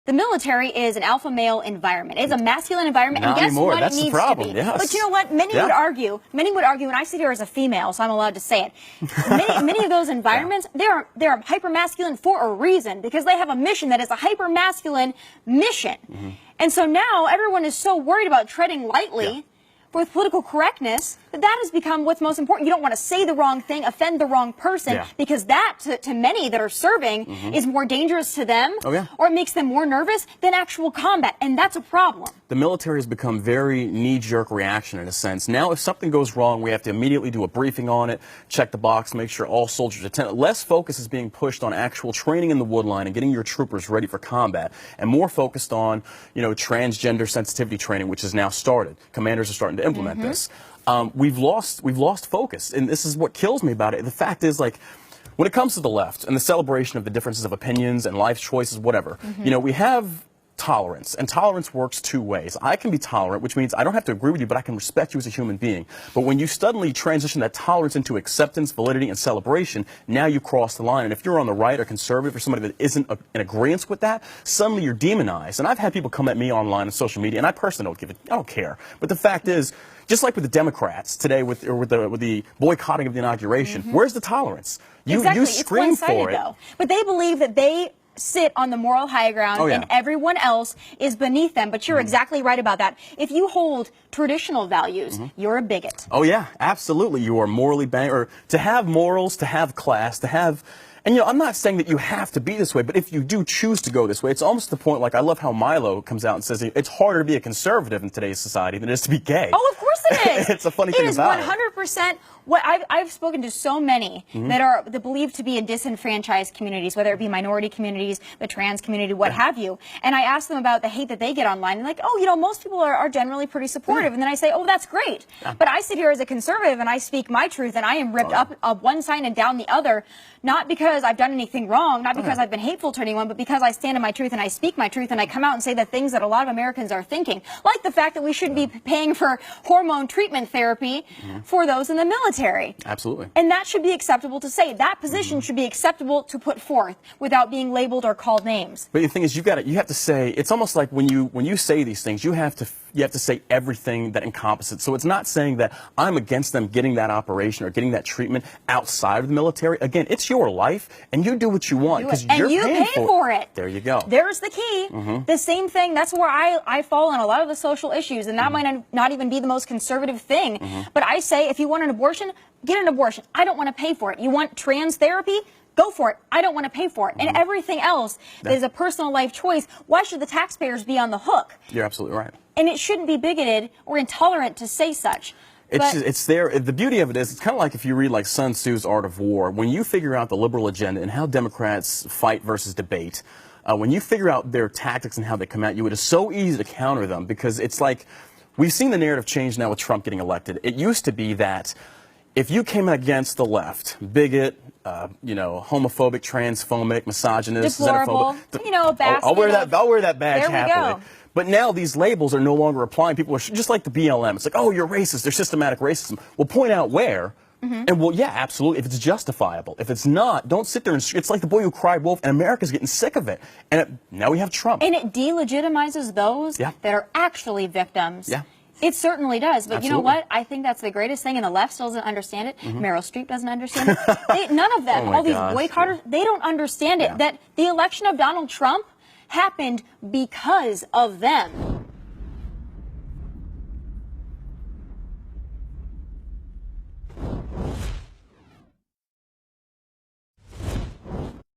The military is an alpha male environment. It's a masculine environment. Not and guess anymore. what? That's it needs the problem. to be. Yes. But you know what? Many would argue, and I sit here as a female, so I'm allowed to say it. Many of those environments, they're hyper-masculine for a reason, because they have a mission that is a hyper-masculine mission. And so now everyone is so worried about treading lightly with political correctness, that has become what's most important. You don't want to say the wrong thing, offend the wrong person, because that, to many that are serving, is more dangerous to them, or it makes them more nervous than actual combat, and that's a problem. The military has become very knee-jerk reaction in a sense. Now, if something goes wrong, we have to immediately do a briefing on it, check the box, make sure all soldiers attend. Less focus is being pushed on actual training in the woodline and getting your troopers ready for combat, and more focused on, transgender sensitivity training, which has now started. Commanders are starting to implement this. We've lost focus, and this is what kills me about it. The fact is, when it comes to the left and the celebration of the differences of opinions and life choices, whatever, we have tolerance, and tolerance works two ways. I can be tolerant, which means I don't have to agree with you, but I can respect you as a human being. But when you suddenly transition that tolerance into acceptance, validity, and celebration, now you cross the line. And if you're on the right or conservative or somebody that isn't in agreement with that, suddenly you're demonized. And I've had people come at me online on social media, and I personally I don't care. But the fact is, just like with the Democrats today, with the boycotting of the inauguration, where's the tolerance? You scream for it. Though. But they believe that they sit on the moral high ground and everyone else is beneath them. But you're exactly right about that. If you hold traditional values, you're a bigot. Oh yeah, absolutely. You are morally or to have morals, to have class, to have. And, I'm not saying that you have to be this way, but if you do choose to go this way, it's almost the point, I love how Milo comes out and says it's harder to be a conservative in today's society than it is to be gay. Oh, of course it is. It's a funny thing about it. It is 100% what I've spoken to so many that believed to be in disenfranchised communities, whether it be minority communities, the trans community, what have you. And I ask them about the hate that they get online, and most people are generally pretty supportive. And then I say, oh, that's great. But I sit here as a conservative and I speak my truth, and I am ripped up one side and down the other, not because I've done anything wrong, not because I've been hateful to anyone, but because I stand in my truth and I speak my truth and I come out and say the things that a lot of Americans are thinking, like the fact that we shouldn't be paying for hormone treatment therapy for those in the military. Absolutely. And that should be acceptable to say. That position should be acceptable to put forth without being labeled or called names. But the thing is, you have to say, it's almost like when you say these things, you have to say everything that encompasses it. So it's not saying that I'm against them getting that operation or getting that treatment outside of the military. Again, it's your life, and you do what you want because you're paying for it. There you go. There's the key. The same thing. That's where I fall on a lot of the social issues, and that might not even be the most conservative thing. But I say, if you want an abortion, get an abortion. I don't want to pay for it. You want trans therapy? Go for it. I don't want to pay for it. And everything else that is a personal life choice, why should the taxpayers be on the hook? You're absolutely right. And it shouldn't be bigoted or intolerant to say such. It's there. The beauty of it is, it's kind of like if you read Sun Tzu's Art of War. When you figure out the liberal agenda and how Democrats fight versus debate, when you figure out their tactics and how they come at you, it is so easy to counter them, because it's like we've seen the narrative change now with Trump getting elected. It used to be that if you came against the left, bigot, homophobic, transphobic, misogynist, deplorable, xenophobic, I'll wear that badge happily. But now these labels are no longer applying. People are just like the BLM. It's like, oh, you're racist. There's systematic racism. We'll point out where. And well, yeah, absolutely, if it's justifiable. If it's not, don't sit there and it's like the boy who cried wolf, and America's getting sick of it. And now we have Trump. And it delegitimizes those that are actually victims. It certainly does. But you know what? I think that's the greatest thing, and the left still doesn't understand it. Meryl Streep doesn't understand it. None of them, all these boycotters, they don't understand it. That the election of Donald Trump happened because of them.